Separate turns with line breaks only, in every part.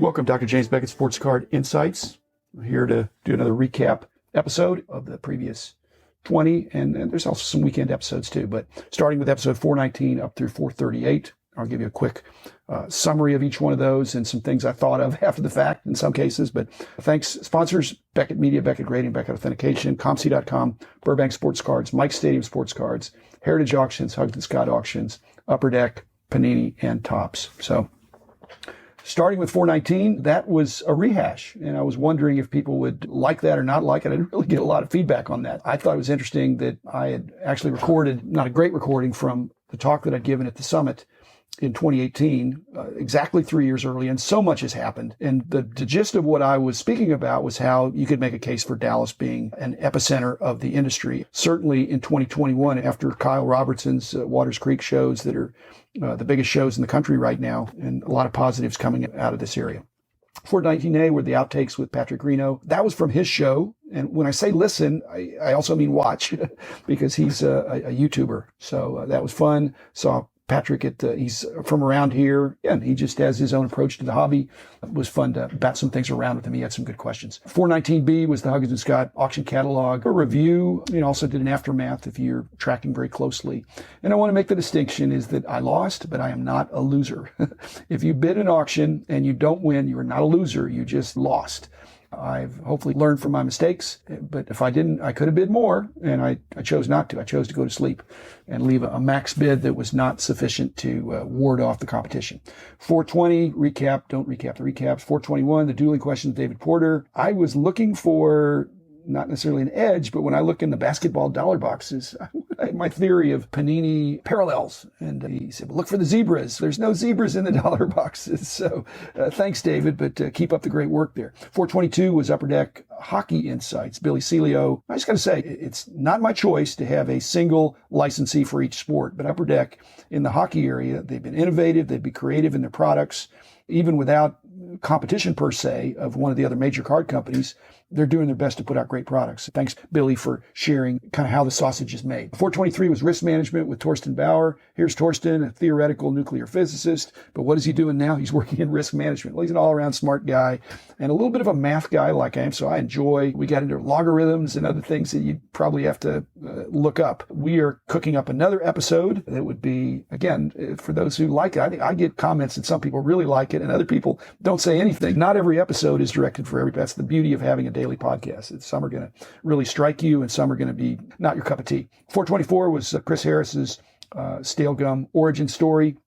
Welcome, Dr. James Beckett, Sports Card Insights. I'm here to do another recap episode of the previous 20, and there's also some weekend episodes too, but starting with episode 419 up through 438, I'll give you a quick summary of each one of those and some things I thought of after the fact in some cases. But thanks, sponsors, Beckett Media, Beckett Grading, Beckett Authentication, ComC.com, Burbank Sports Cards, Mike Stadium Sports Cards, Heritage Auctions, Huggins Scott Auctions, Upper Deck, Panini, and Topps. So starting with 419, that was a rehash, and I was wondering if people would like that or not like it. I didn't really get a lot of feedback on that. I thought it was interesting that I had actually recorded, not a great recording, from the talk that I'd given at the summit in 2018, exactly 3 years early, and so much has happened. And the gist of what I was speaking about was how you could make a case for Dallas being an epicenter of the industry. Certainly in 2021, after Kyle Robertson's Waters Creek shows that are the biggest shows in the country right now, and a lot of positives coming out of this area. 419A were the outtakes with Patrick Reno. That was from his show. And when I say listen, I also mean watch because he's a YouTuber. So that was fun. Saw Patrick he's from around here, and he just has his own approach to the hobby. It was fun to bat some things around with him. He had some good questions. 419B was the Huggins and Scott auction catalog, a review, also did an aftermath if you're tracking very closely. And I want to make the distinction is that I lost, but I am not a loser. If you bid an auction and you don't win, you are not a loser. You just lost. I've hopefully learned from my mistakes, but if I didn't, I could have bid more, and I chose not to. I chose to go to sleep and leave a max bid that was not sufficient to ward off the competition. 420, recap, don't recap the recaps. 421, the dueling questions with David Porter. I was looking for not necessarily an edge, but when I look in the basketball dollar boxes, I had my theory of Panini parallels. And he said, well, look for the zebras. There's no zebras in the dollar boxes. So thanks, David, but keep up the great work there. 422 was Upper Deck Hockey Insights, Billy Celio. I just got to say, it's not my choice to have a single licensee for each sport, but Upper Deck in the hockey area, they've been innovative, they've been creative in their products, even without competition per se of one of the other major card companies. They're doing their best to put out great products. Thanks, Billy, for sharing kind of how the sausage is made. 423 was risk management with Torsten Bauer. Here's Torsten, a theoretical nuclear physicist, but what is he doing now? He's working in risk management. Well, he's an all-around smart guy and a little bit of a math guy like I am, so I enjoy. We got into logarithms and other things that you probably have to look up. We are cooking up another episode that would be, again, for those who like it. I think I get comments that some people really like it and other people don't say anything. Not every episode is directed for everybody. That's the beauty of having a daily podcast. Some are going to really strike you and some are going to be not your cup of tea. 424 was Chris Harris's Stale Gum origin story.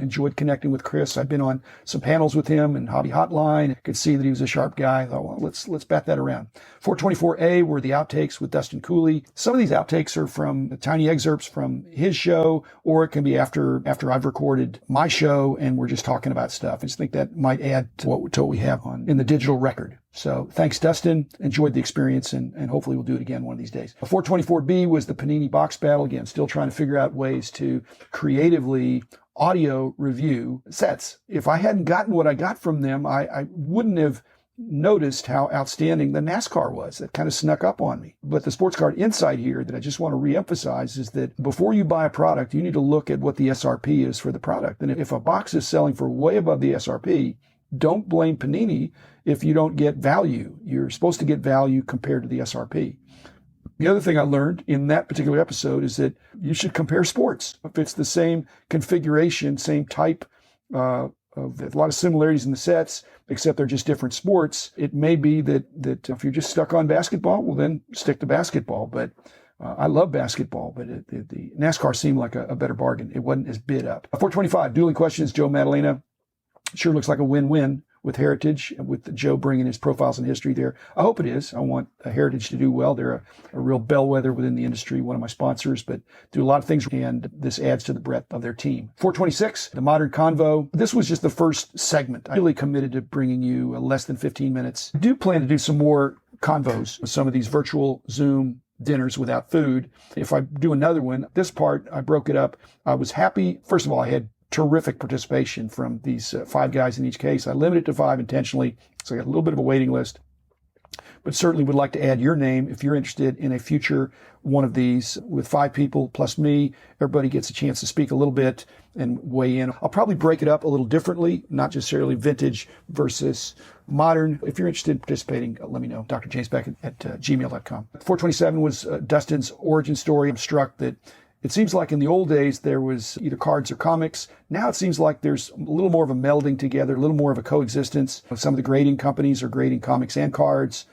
Enjoyed connecting with Chris. I've been on some panels with him and Hobby Hotline. Could see that he was a sharp guy. I thought, well, let's bat that around. 424A were the outtakes with Dustin Cooley. Some of these outtakes are from tiny excerpts from his show, or it can be after I've recorded my show and we're just talking about stuff. I just think that might add to what we have in the digital record. So thanks, Dustin. Enjoyed the experience, and hopefully we'll do it again one of these days. 424B was the Panini Box Battle. Again, still trying to figure out ways to creatively audio review sets. If I hadn't gotten what I got from them, I wouldn't have noticed how outstanding the NASCAR was. That kind of snuck up on me. But the sports card insight here that I just want to reemphasize is that before you buy a product, you need to look at what the SRP is for the product. And if a box is selling for way above the SRP, don't blame Panini if you don't get value. You're supposed to get value compared to the SRP. The other thing I learned in that particular episode is that you should compare sports. If it's the same configuration, same type, of a lot of similarities in the sets, except they're just different sports, it may be that if you're just stuck on basketball, well, then stick to basketball. But I love basketball, but the NASCAR seemed like a better bargain. It wasn't as bid up. 425, dueling questions, Joe Madalena. Sure looks like a win-win with Heritage, with Joe bringing his profiles and history there. I hope it is. I want Heritage to do well. They're a real bellwether within the industry, one of my sponsors, but do a lot of things, and this adds to the breadth of their team. 426, the Modern Convo. This was just the first segment. I really committed to bringing you less than 15 minutes. I do plan to do some more convos with some of these virtual Zoom dinners without food. If I do another one, this part, I broke it up. I was happy. First of all, I had terrific participation from these 5 guys in each case. I limited it to 5 intentionally, so I got a little bit of a waiting list. but certainly would like to add your name if you're interested in a future one of these with 5 people plus me. Everybody gets a chance to speak a little bit and weigh in. I'll probably break it up a little differently, not necessarily vintage versus modern. If you're interested in participating, let me know. drjamesbeck at gmail.com. 427 was Dustin's origin story. I'm struck that it seems like in the old days there was either cards or comics. Now it seems like there's a little more of a melding together, a little more of a coexistence. Some of the grading companies are grading comics and cards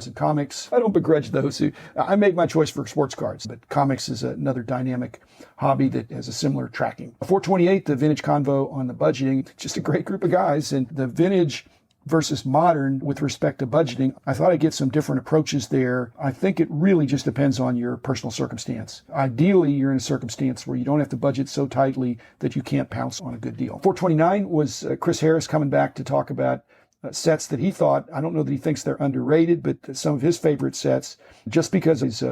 and comics. I don't begrudge those who, I made my choice for sports cards, but comics is another dynamic hobby that has a similar tracking. 428, the vintage convo on the budgeting, just a great group of guys. And the vintage versus modern with respect to budgeting, I thought I'd get some different approaches there. I think it really just depends on your personal circumstance. Ideally, you're in a circumstance where you don't have to budget so tightly that you can't pounce on a good deal. 429 was Chris Harris coming back to talk about sets that he thought, I don't know that he thinks they're underrated, but some of his favorite sets, just because he's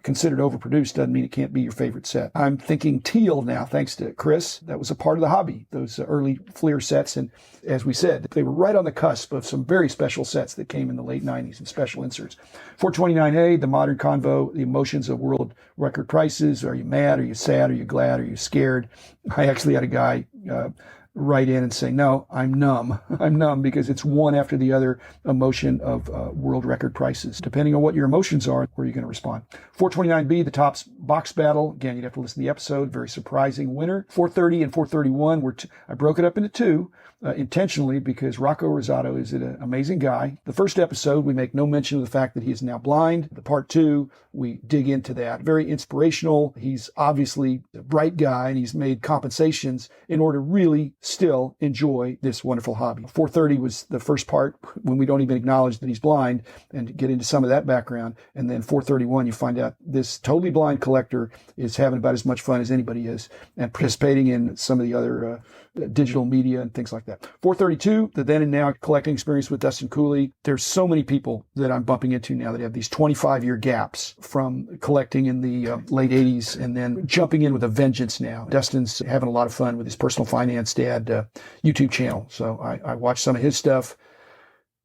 considered overproduced doesn't mean it can't be your favorite set. I'm thinking teal now, thanks to Chris. That was a part of the hobby, those early Fleer sets. And as we said, they were right on the cusp of some very special sets that came in the late 90s and special inserts. 429A, the modern convo, the emotions of world record prices. Are you mad? Are you sad? Are you glad? Are you scared? I actually had a guy write in and say, no, I'm numb. I'm numb because it's one after the other emotion of world record prices. Depending on what your emotions are, where you're going to respond. 429B, the Topps Box Battle. Again, you'd have to listen to the episode. Very surprising winner. 430 and 431 were, I broke it up into 2 intentionally because Rocco Rosado is an amazing guy. The first episode, we make no mention of the fact that he is now blind. The part 2, we dig into that. Very inspirational. He's obviously a bright guy and he's made compensations in order to really still enjoy this wonderful hobby. 430 was the first part when we don't even acknowledge that he's blind and get into some of that background. And then 431, you find out this totally blind collector is having about as much fun as anybody is and participating in some of the other digital media and things like that. 432, the then and now collecting experience with Dustin Cooley. There's so many people that I'm bumping into now that have these 25-year gaps from collecting in the late 80s and then jumping in with a vengeance now. Dustin's having a lot of fun with his Personal Finance Dad YouTube channel. So I watch some of his stuff.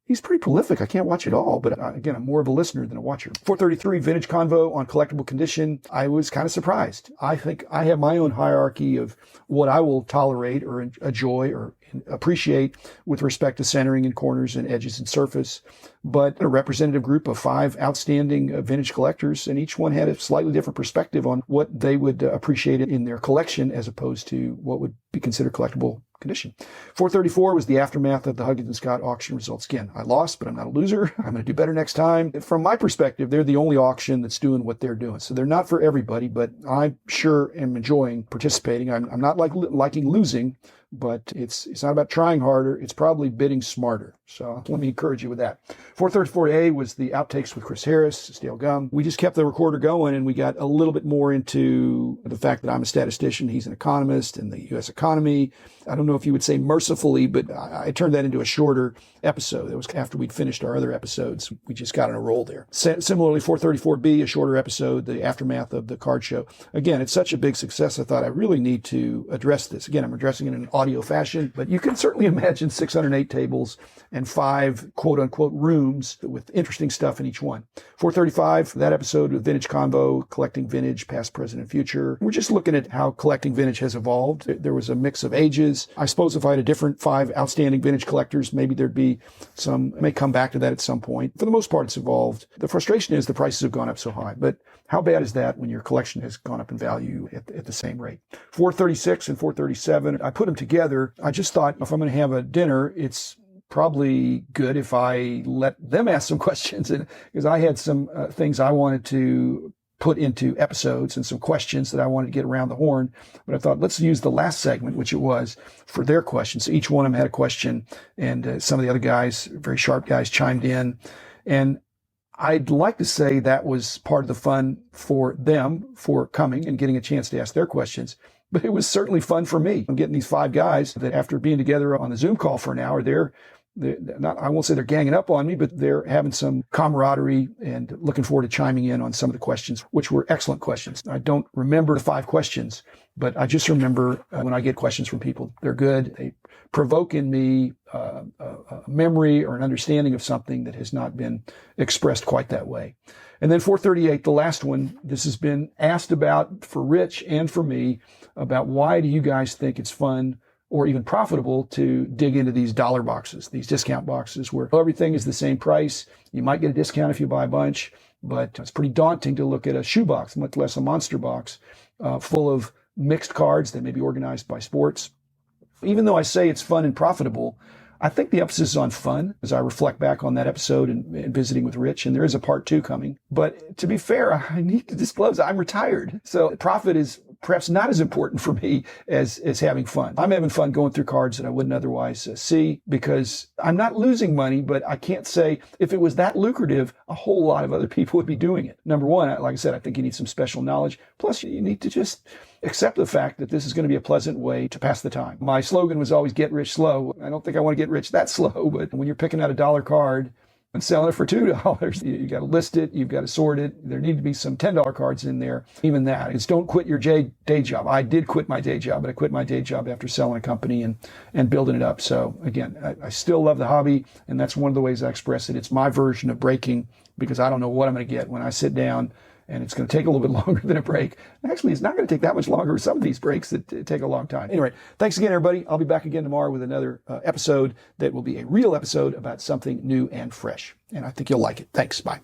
He's pretty prolific. I can't watch it all, but again, I'm more of a listener than a watcher. 433, Vintage Convo on collectible condition. I was kind of surprised. I think I have my own hierarchy of what I will tolerate or enjoy or appreciate with respect to centering and corners and edges and surface, but a representative group of 5 outstanding vintage collectors, and each one had a slightly different perspective on what they would appreciate in their collection as opposed to what would be considered collectible condition. 434 was the aftermath of the Huggins & Scott auction results. Again, I lost, but I'm not a loser. I'm going to do better next time. From my perspective, they're the only auction that's doing what they're doing. So they're not for everybody, but I sure am enjoying participating. I'm not liking losing, but it's not about trying harder. It's probably bidding smarter. So let me encourage you with that. 434A was the outtakes with Chris Harris, Stale Gum. We just kept the recorder going and we got a little bit more into the fact that I'm a statistician. He's an economist in the U.S. economy. I don't know if you would say mercifully, but I turned that into a shorter episode. It was after we'd finished our other episodes. We just got on a roll there. Similarly, 434B, a shorter episode, the aftermath of the card show. Again, it's such a big success. I thought I really need to address this. Again, I'm addressing it in an audio fashion, but you can certainly imagine 608 tables and 5 quote unquote rooms with interesting stuff in each one. 435, that episode with Vintage Convo, collecting vintage, past, present, and future. We're just looking at how collecting vintage has evolved. There was a mix of ages. I suppose if I had a different 5 outstanding vintage collectors, maybe there'd be some, I may come back to that at some point. For the most part, it's evolved. The frustration is the prices have gone up so high, but how bad is that when your collection has gone up in value at the same rate? 436 and 437, I put them together. I just thought if I'm going to have a dinner, it's probably good if I let them ask some questions, and because I had some things I wanted to put into episodes and some questions that I wanted to get around the horn. But I thought, let's use the last segment, which it was, for their questions. So each one of them had a question, and some of the other guys, very sharp guys, chimed in. And I'd like to say that was part of the fun for them for coming and getting a chance to ask their questions. But it was certainly fun for me. I'm getting these 5 guys that after being together on a Zoom call for an hour, they're I won't say they're ganging up on me, but they're having some camaraderie and looking forward to chiming in on some of the questions, which were excellent questions. I don't remember the 5 questions, but I just remember when I get questions from people, they're good. They provoke in me a memory or an understanding of something that has not been expressed quite that way. And then 438, the last one, this has been asked about for Rich and for me about why do you guys think it's fun or even profitable to dig into these dollar boxes, these discount boxes where everything is the same price. You might get a discount if you buy a bunch, but it's pretty daunting to look at a shoebox, much less a monster box, full of mixed cards that may be organized by sports. Even though I say it's fun and profitable, I think the emphasis is on fun as I reflect back on that episode and visiting with Rich, and there is a part 2 coming. But to be fair, I need to disclose I'm retired. So profit is perhaps not as important for me as having fun. I'm having fun going through cards that I wouldn't otherwise see because I'm not losing money, but I can't say if it was that lucrative, a whole lot of other people would be doing it. Number one, like I said, I think you need some special knowledge. Plus, you need to just accept the fact that this is going to be a pleasant way to pass the time. My slogan was always get rich slow. I don't think I want to get rich that slow, but when you're picking out a dollar card and selling it for $2, you got to list it, you've got to sort it. There need to be some $10 cards in there. Even that. It's don't quit your day job. I did quit my day job, but I quit my day job after selling a company and building it up. So again, I still love the hobby, and that's one of the ways I express it. It's my version of breaking because I don't know what I'm going to get when I sit down. And it's going to take a little bit longer than a break. Actually, it's not going to take that much longer with some of these breaks that take a long time. Anyway, thanks again, everybody. I'll be back again tomorrow with another episode that will be a real episode about something new and fresh. And I think you'll like it. Thanks. Bye.